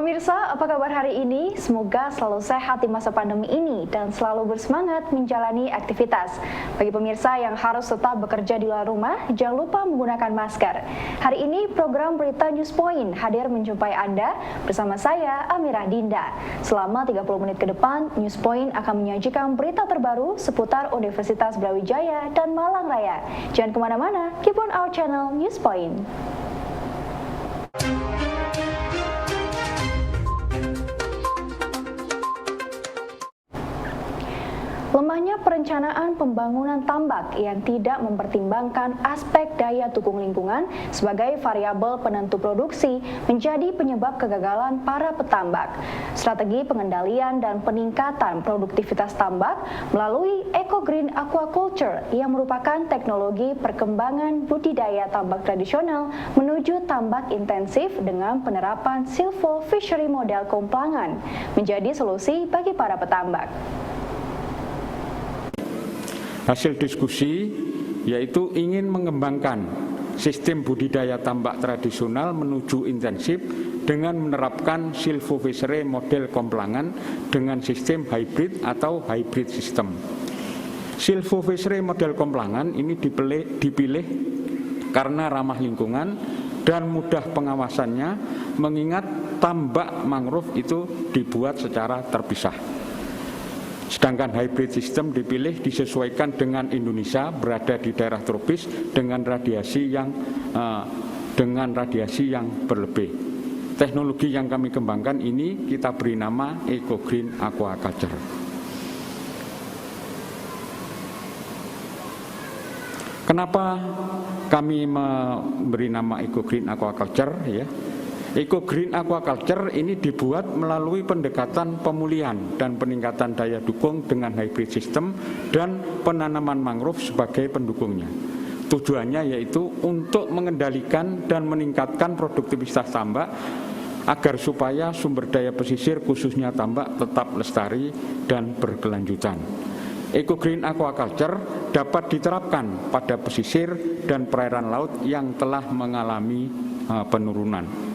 pemirsa, apa kabar hari ini? Semoga selalu sehat di masa pandemi ini dan selalu bersemangat menjalani aktivitas. Bagi pemirsa yang harus tetap bekerja di luar rumah, jangan lupa menggunakan masker. Hari ini program Berita News Point hadir menjumpai Anda bersama saya, Amira Dinda. Selama 30 menit ke depan, News Point akan menyajikan berita terbaru seputar Universitas Brawijaya dan Malang Raya. Jangan kemana-mana, keep on our channel News Point. Lemahnya perencanaan pembangunan tambak yang tidak mempertimbangkan aspek daya dukung lingkungan sebagai variabel penentu produksi menjadi penyebab kegagalan para petambak. Strategi pengendalian dan peningkatan produktivitas tambak melalui Eco-Green Aquaculture yang merupakan teknologi perkembangan budidaya tambak tradisional menuju tambak intensif dengan penerapan silvo fishery model Komplangan menjadi solusi bagi para petambak. Hasil diskusi yaitu ingin mengembangkan sistem budidaya tambak tradisional menuju intensif dengan menerapkan silvofishery model Komplangan dengan sistem hybrid atau hybrid system. Silvofishery model Komplangan ini dipilih karena ramah lingkungan dan mudah pengawasannya, mengingat tambak mangrove itu dibuat secara terpisah. Sedangkan hybrid system dipilih disesuaikan dengan Indonesia berada di daerah tropis dengan radiasi yang berlebih. Teknologi yang kami kembangkan ini kita beri nama Eco-Green Aquaculture. Kenapa kami memberi nama Eco-Green Aquaculture ya? Eco-Green Aquaculture ini dibuat melalui pendekatan pemulihan dan peningkatan daya dukung dengan hybrid system dan penanaman mangrove sebagai pendukungnya. Tujuannya yaitu untuk mengendalikan dan meningkatkan produktivitas tambak agar supaya sumber daya pesisir khususnya tambak tetap lestari dan berkelanjutan. Eco-Green Aquaculture dapat diterapkan pada pesisir dan perairan laut yang telah mengalami penurunan.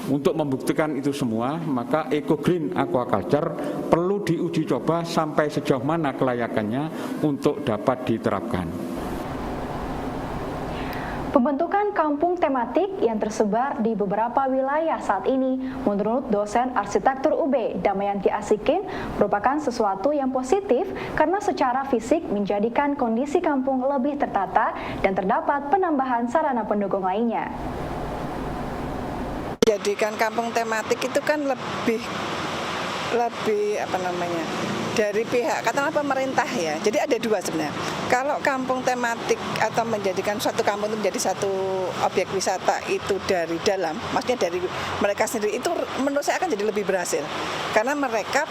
Untuk membuktikan itu semua, maka Eco-Green Aquaculture perlu diuji coba sampai sejauh mana kelayakannya untuk dapat diterapkan. Pembentukan kampung tematik yang tersebar di beberapa wilayah saat ini menurut dosen arsitektur UB Damayanti Asikin merupakan sesuatu yang positif karena secara fisik menjadikan kondisi kampung lebih tertata dan terdapat penambahan sarana pendukung lainnya. Jadikan kampung tematik itu kan lebih dari pihak katakanlah pemerintah ya. Jadi ada dua sebenarnya. Kalau kampung tematik atau menjadikan suatu kampung itu menjadi satu objek wisata itu dari dalam, maksudnya dari mereka sendiri, itu menurut saya akan jadi lebih berhasil. Karena mereka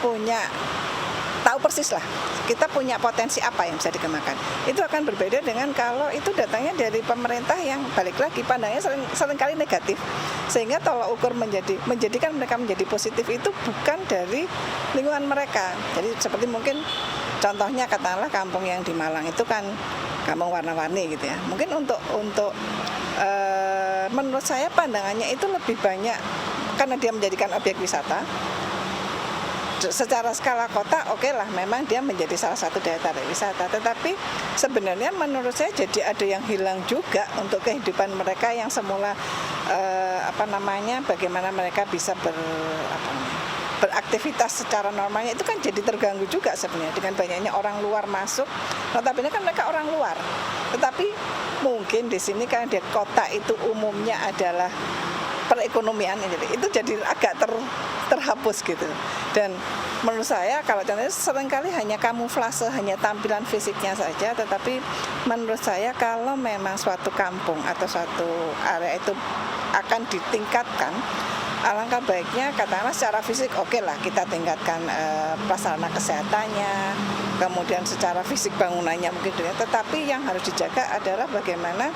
tahu persis lah, kita punya potensi apa yang bisa dikembangkan. Itu akan berbeda dengan kalau itu datangnya dari pemerintah yang balik lagi pandangnya seringkali negatif. Sehingga tolak ukur menjadikan mereka menjadi positif itu bukan dari lingkungan mereka. Jadi seperti mungkin contohnya katakanlah kampung yang di Malang itu kan kampung warna-warni gitu ya. Mungkin untuk menurut saya pandangannya itu lebih banyak karena dia menjadikan objek wisata. Secara skala kota oke lah, memang dia menjadi salah satu daya tarik wisata, tetapi sebenarnya menurut saya jadi ada yang hilang juga untuk kehidupan mereka yang semula bagaimana mereka bisa beraktivitas secara normalnya, itu kan jadi terganggu juga sebenarnya dengan banyaknya orang luar masuk. Notabene kan mereka orang luar, tetapi mungkin di sini karena di kota itu umumnya adalah perekonomian, itu jadi agak terhapus gitu. Dan menurut saya kalau contohnya seringkali hanya kamuflase, hanya tampilan fisiknya saja, tetapi menurut saya kalau memang suatu kampung atau suatu area itu akan ditingkatkan, alangkah baiknya katakanlah secara fisik oke lah kita tingkatkan prasarana kesehatannya, kemudian secara fisik bangunannya mungkin, tetapi yang harus dijaga adalah bagaimana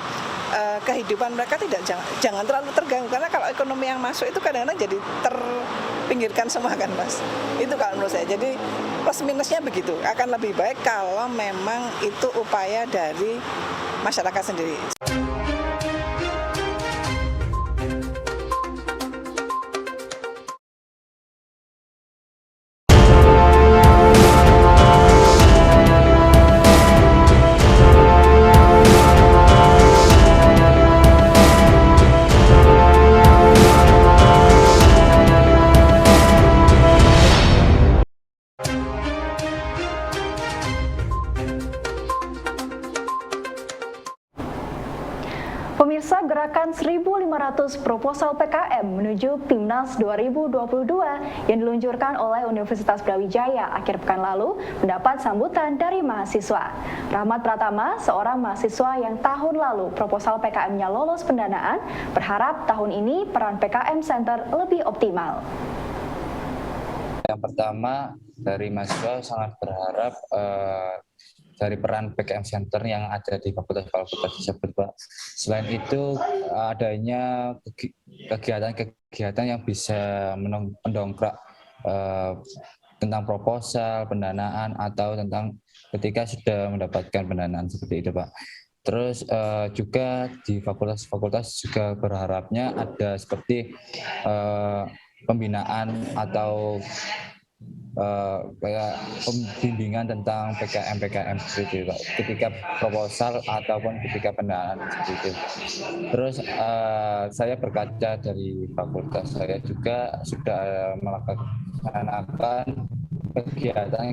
kehidupan mereka jangan terlalu terganggu, karena kalau ekonomi yang masuk itu kadang-kadang jadi terpinggirkan semua kan Mas. Itu kalau menurut saya. Jadi plus minusnya begitu. Akan lebih baik kalau memang itu upaya dari masyarakat sendiri. Pemirsa, gerakan 1.500 proposal PKM menuju Timnas 2022 yang diluncurkan oleh Universitas Brawijaya akhir pekan lalu mendapat sambutan dari mahasiswa. Rahmat Pratama, seorang mahasiswa yang tahun lalu proposal PKM-nya lolos pendanaan, berharap tahun ini peran PKM Center lebih optimal. Yang pertama, dari mahasiswa sangat berharap dari peran PKM Center yang ada di fakultas-fakultas tersebut, Pak. Selain itu, adanya kegiatan-kegiatan yang bisa mendongkrak tentang proposal, pendanaan, atau tentang ketika sudah mendapatkan pendanaan seperti itu, Pak. Terus juga di fakultas-fakultas juga berharapnya ada seperti pembinaan atau kayak pembimbingan tentang PKM seperti itu, ketika proposal ataupun ketika pendanaan seperti itu. Terus saya berkaca dari fakultas saya juga sudah melaksanakan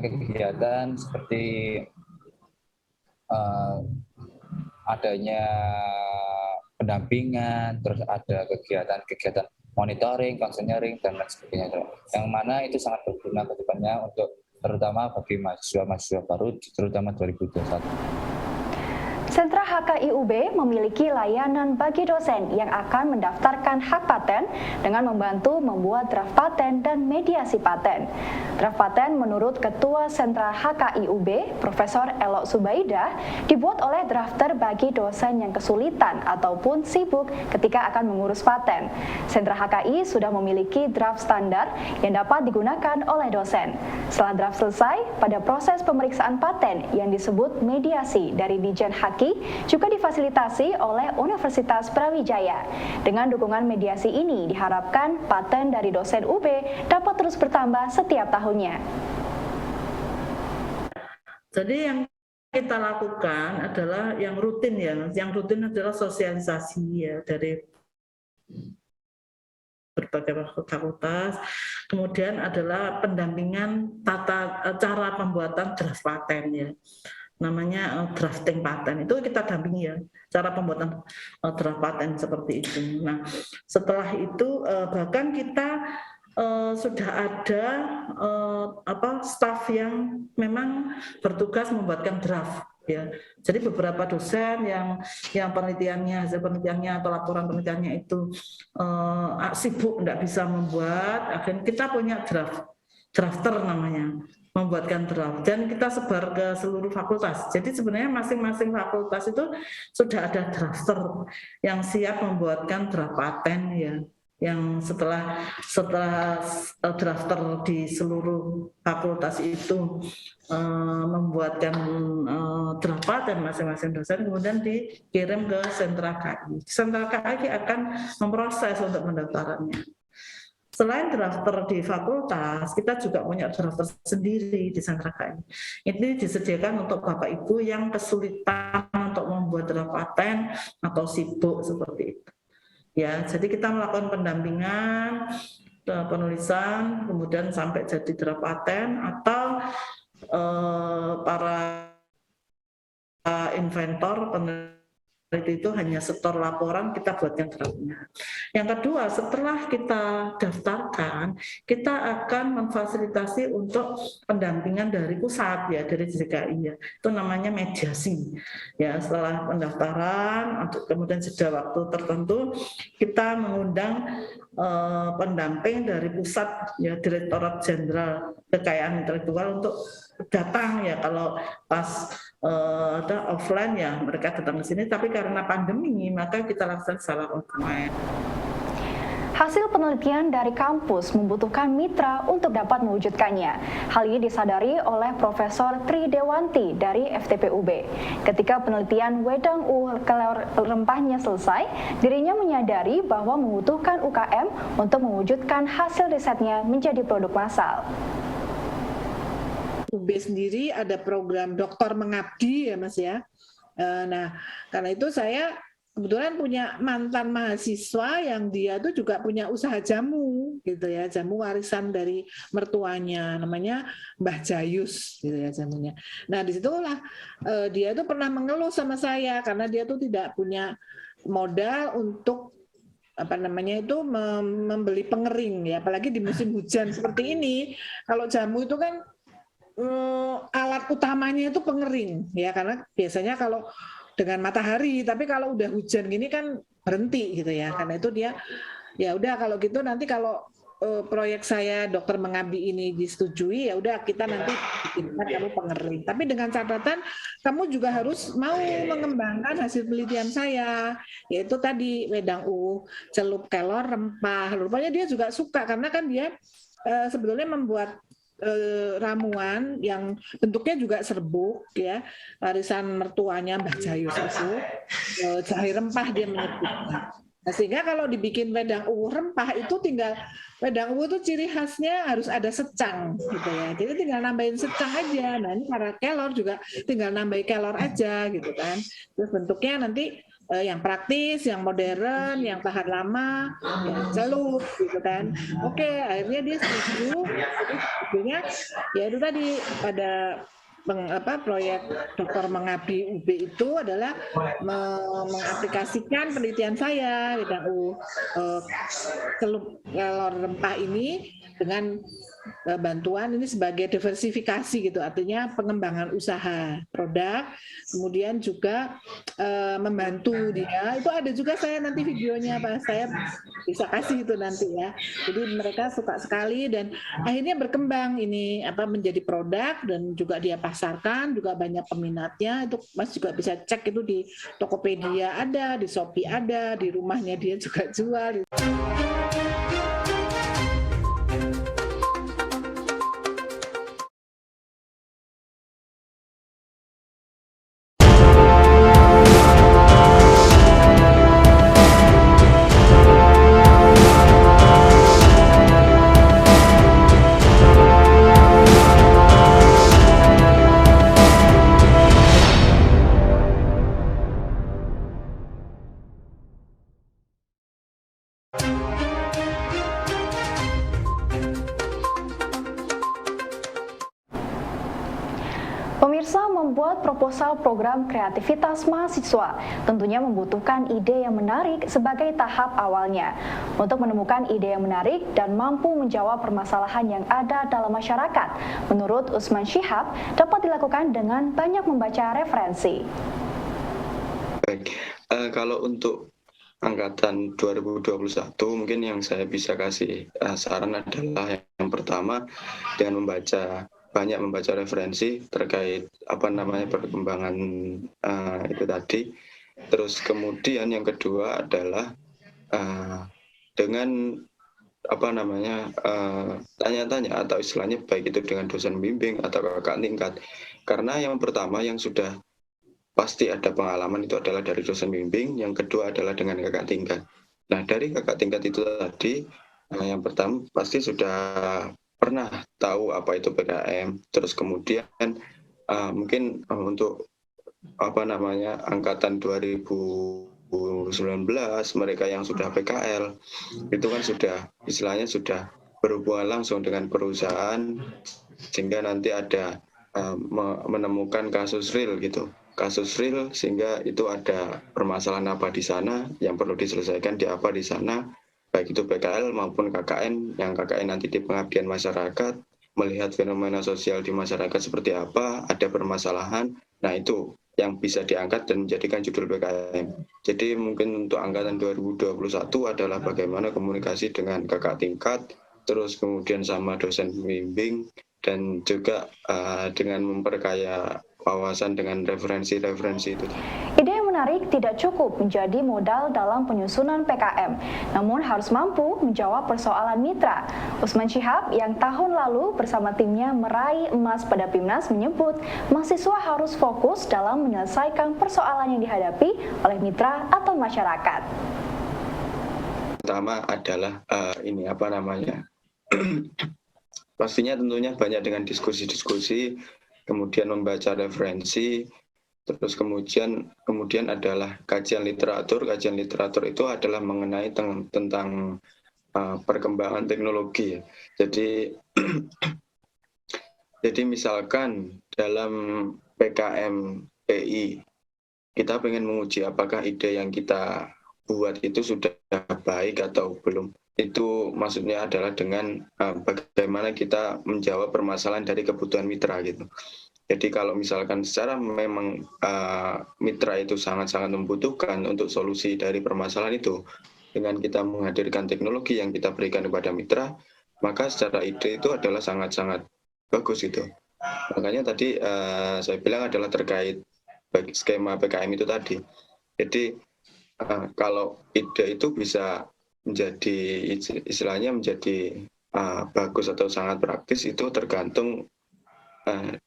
kegiatan seperti adanya pendampingan, terus ada kegiatan monitoring, counseling, dan lain sebagainya. Yang mana itu sangat berguna ke depannya untuk terutama bagi mahasiswa baru, terutama 2021. Sentra HKIUB memiliki layanan bagi dosen yang akan mendaftarkan hak paten dengan membantu membuat draft paten dan mediasi paten. Draft paten menurut Ketua Sentra HKIUB, Profesor Elok Subaidah, dibuat oleh drafter bagi dosen yang kesulitan ataupun sibuk ketika akan mengurus paten. Sentra HKI sudah memiliki draft standar yang dapat digunakan oleh dosen. Setelah draft selesai, pada proses pemeriksaan paten yang disebut mediasi dari Dijen HKI juga difasilitasi oleh Universitas Brawijaya. Dengan dukungan mediasi ini diharapkan paten dari dosen UB dapat terus bertambah setiap tahunnya. Jadi yang kita lakukan adalah yang rutin ya, yang rutin adalah sosialisasi ya dari berbagai fakultas. Kemudian adalah pendampingan cara pembuatan draft paten ya. Namanya drafting paten, itu kita dampingi ya, cara pembuatan draft paten seperti itu. Nah, setelah itu bahkan kita sudah ada staf yang memang bertugas membuatkan draft ya. Jadi beberapa dosen yang hasil penelitiannya atau laporan penelitiannya itu sibuk tidak bisa membuat, akhirnya kita punya drafter namanya, membuatkan draft, dan kita sebar ke seluruh fakultas. Jadi sebenarnya masing-masing fakultas itu sudah ada drafter yang siap membuatkan draft paten ya, yang setelah drafter di seluruh fakultas itu membuatkan draft paten masing-masing dosen, kemudian dikirim ke sentra KI. Sentra KI akan memproses untuk pendaftarannya. Selain drafter di fakultas, kita juga punya drafter sendiri di sentra KI. Ini disediakan untuk Bapak Ibu yang kesulitan untuk membuat draft paten atau sibuk seperti itu. Ya, jadi kita melakukan pendampingan, penulisan, kemudian sampai jadi draft paten, atau para inventor itu hanya setor laporan, kita buatkan draftnya. Yang kedua, setelah kita daftarkan, kita akan memfasilitasi untuk pendampingan dari pusat ya, dari DKI ya. Itu namanya mediasi. Ya, setelah pendaftaran, kemudian jeda waktu tertentu, kita mengundang pendamping dari pusat ya, Direktorat Jenderal Kekayaan Intelektual untuk datang ya, kalau pas ada offline ya mereka datang ke sini, tapi karena pandemi maka kita lakukan secara online. Hasil penelitian dari kampus membutuhkan mitra untuk dapat mewujudkannya. Hal ini disadari oleh Profesor Tri Dewanti dari FTPUB. Ketika penelitian wedang kelor rempahnya selesai, dirinya menyadari bahwa membutuhkan UKM untuk mewujudkan hasil risetnya menjadi produk massal. UB sendiri ada program dokter mengabdi ya Mas ya. Nah, karena itu saya kebetulan punya mantan mahasiswa yang dia tuh juga punya usaha jamu gitu ya, jamu warisan dari mertuanya, namanya Mbah Jayus gitu ya jamunya. Nah disitulah dia tuh pernah mengeluh sama saya karena dia tuh tidak punya modal untuk membeli pengering ya, apalagi di musim hujan seperti ini. Kalau jamu itu kan alat utamanya itu pengering ya, karena biasanya kalau dengan matahari, tapi kalau udah hujan gini kan berhenti gitu ya. Karena itu dia ya udah, kalau gitu nanti kalau proyek saya Dokter Mengabdi ini disetujui, ya udah kita nanti bikinkan kamu pengering. Tapi dengan catatan kamu juga harus mau mengembangkan hasil penelitian saya, yaitu tadi wedang uwuh, celup kelor rempah. Rupanya dia juga suka karena kan dia sebetulnya membuat ramuan yang bentuknya juga serbuk ya, warisan mertuanya Mbah Jayus itu, jahe rempah dia menyebutnya. Nah, sehingga kalau dibikin wedang uwuh rempah itu tinggal, wedang uwuh itu ciri khasnya harus ada secang gitu ya. Jadi tinggal nambahin secang aja. Nah, ini para kelor juga tinggal nambahin kelor aja gitu kan. Terus bentuknya nanti yang praktis, yang modern, yang tahan lama, ya celup gitu kan. Oke, akhirnya dia setuju. Jadi sebetulnya ya itu tadi pada proyek Dokter Mengabdi UB itu adalah mengaplikasikan penelitian saya wedang uwuh celup kelor rempah ini dengan bantuan ini sebagai diversifikasi gitu, artinya pengembangan usaha produk, kemudian juga membantu dia. Itu ada juga saya nanti videonya, Pak, saya bisa kasih itu nanti ya. Jadi mereka suka sekali dan akhirnya berkembang ini menjadi produk dan juga dia pasarkan, juga banyak peminatnya. Itu Mas juga bisa cek itu di Tokopedia ada, di Shopee ada, di rumahnya dia juga jual. Pemirsa, membuat proposal program kreativitas mahasiswa tentunya membutuhkan ide yang menarik sebagai tahap awalnya. Untuk menemukan ide yang menarik dan mampu menjawab permasalahan yang ada dalam masyarakat, menurut Usman Syihab, dapat dilakukan dengan banyak membaca referensi. Baik, kalau untuk angkatan 2021 mungkin yang saya bisa kasih saran adalah yang pertama dengan banyak membaca referensi terkait perkembangan itu tadi. Terus kemudian yang kedua adalah dengan tanya-tanya atau istilahnya baik itu dengan dosen bimbing atau kakak tingkat. Karena yang pertama yang sudah pasti ada pengalaman itu adalah dari dosen bimbing, yang kedua adalah dengan kakak tingkat. Nah, dari kakak tingkat itu tadi, yang pertama pasti sudah pernah tahu apa itu PKM, terus kemudian mungkin untuk angkatan 2019 mereka yang sudah PKL itu kan sudah istilahnya sudah berhubungan langsung dengan perusahaan, sehingga nanti ada menemukan kasus real gitu, kasus real, sehingga itu ada permasalahan apa di sana yang perlu diselesaikan di sana, baik itu PKL maupun KKN, yang KKN nanti di pengabdian masyarakat, melihat fenomena sosial di masyarakat seperti apa, ada permasalahan, nah itu yang bisa diangkat dan menjadikan judul PKM. Jadi mungkin untuk angkatan 2021 adalah bagaimana komunikasi dengan kakak tingkat, terus kemudian sama dosen pembimbing, dan juga dengan memperkaya wawasan dengan referensi-referensi itu. Ide yang menarik tidak cukup menjadi modal dalam penyusunan PKM, namun harus mampu menjawab persoalan mitra. Usman Syihab yang tahun lalu bersama timnya meraih emas pada PIMNAS menyebut mahasiswa harus fokus dalam menyelesaikan persoalan yang dihadapi oleh mitra atau masyarakat. Pertama adalah pastinya tentunya banyak dengan diskusi-diskusi, kemudian membaca referensi, terus kemudian adalah kajian literatur. Kajian literatur itu adalah mengenai tentang perkembangan teknologi. Jadi misalkan dalam PKM PI kita ingin menguji apakah ide yang kita buat itu sudah baik atau belum. Itu maksudnya adalah dengan bagaimana kita menjawab permasalahan dari kebutuhan mitra gitu. Jadi kalau misalkan secara memang mitra itu sangat-sangat membutuhkan untuk solusi dari permasalahan itu, dengan kita menghadirkan teknologi yang kita berikan kepada mitra, maka secara ide itu adalah sangat-sangat bagus gitu. Makanya tadi saya bilang adalah terkait skema PKM itu tadi. Jadi kalau ide itu bisa menjadi istilahnya menjadi bagus atau sangat praktis itu tergantung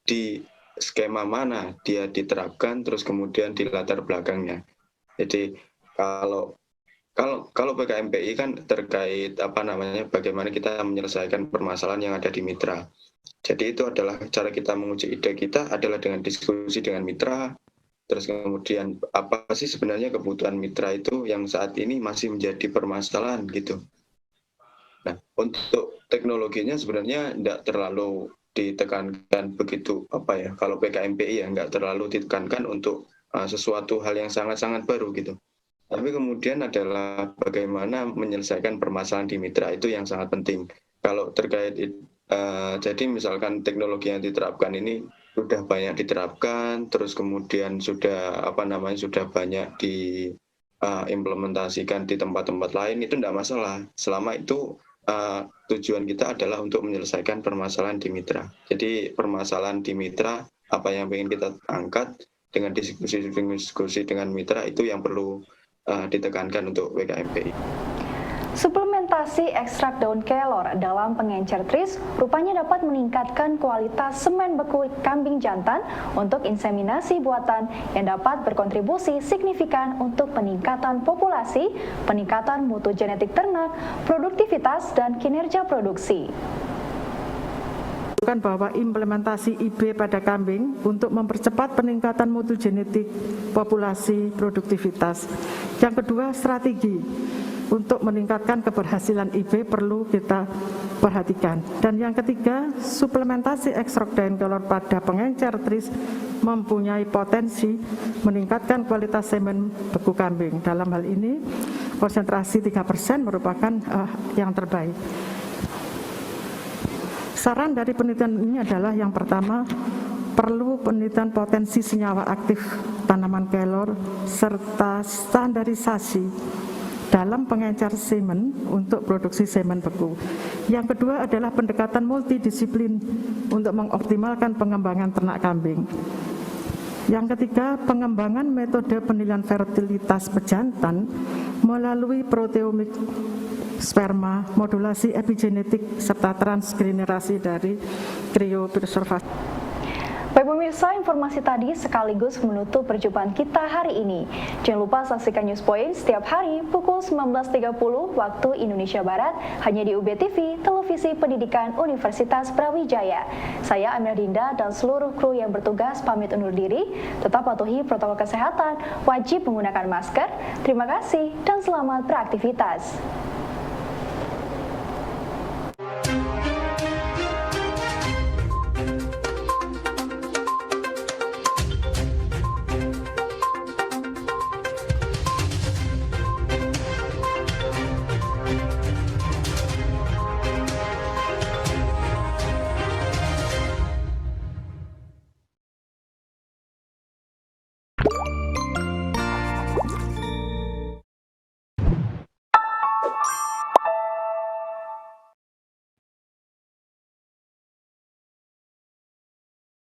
di skema mana dia diterapkan, terus kemudian di latar belakangnya. Jadi kalau PKMPI kan terkait bagaimana kita menyelesaikan permasalahan yang ada di mitra. Jadi itu adalah cara kita menguji ide kita adalah dengan diskusi dengan mitra, terus kemudian apa sih sebenarnya kebutuhan mitra itu yang saat ini masih menjadi permasalahan gitu. Nah, untuk teknologinya sebenarnya tidak terlalu ditekankan begitu kalau PKMPI ya nggak terlalu ditekankan untuk sesuatu hal yang sangat-sangat baru gitu. Tapi kemudian adalah bagaimana menyelesaikan permasalahan di mitra itu yang sangat penting. Kalau terkait jadi misalkan teknologi yang diterapkan ini sudah banyak diterapkan, terus kemudian sudah sudah banyak diimplementasikan di tempat-tempat lain, itu tidak masalah. Selama itu tujuan kita adalah untuk menyelesaikan permasalahan di mitra. Jadi permasalahan di mitra, apa yang ingin kita angkat dengan diskusi dengan mitra itu yang perlu ditekankan untuk PKMPI. Suplementasi ekstrak daun kelor dalam pengencer tris rupanya dapat meningkatkan kualitas semen beku kambing jantan untuk inseminasi buatan yang dapat berkontribusi signifikan untuk peningkatan populasi, peningkatan mutu genetik ternak, produktivitas, dan kinerja produksi. Bahwa implementasi IB pada kambing untuk mempercepat peningkatan mutu genetik, populasi, produktivitas. Yang kedua, strategi untuk meningkatkan keberhasilan IB perlu kita perhatikan. Dan yang ketiga, suplementasi ekstrak daun kelor pada pengencer tris mempunyai potensi meningkatkan kualitas semen beku kambing. Dalam hal ini, konsentrasi 3% merupakan yang terbaik. Saran dari penelitian ini adalah yang pertama, perlu penelitian potensi senyawa aktif tanaman kelor serta standarisasi dalam pengencer semen untuk produksi semen beku. Yang kedua adalah pendekatan multidisiplin untuk mengoptimalkan pengembangan ternak kambing. Yang ketiga, pengembangan metode penilaian fertilitas pejantan melalui proteomik sperma, modulasi epigenetik, serta transgenerasi dari kriopreservasi. Baik pemirsa, informasi tadi sekaligus menutup perjumpaan kita hari ini. Jangan lupa saksikan News Point setiap hari pukul 19.30 waktu Indonesia Barat hanya di UB TV, Televisi Pendidikan Universitas Brawijaya. Saya Amir Dinda dan seluruh kru yang bertugas pamit undur diri. Tetap patuhi protokol kesehatan, wajib menggunakan masker. Terima kasih dan selamat beraktivitas.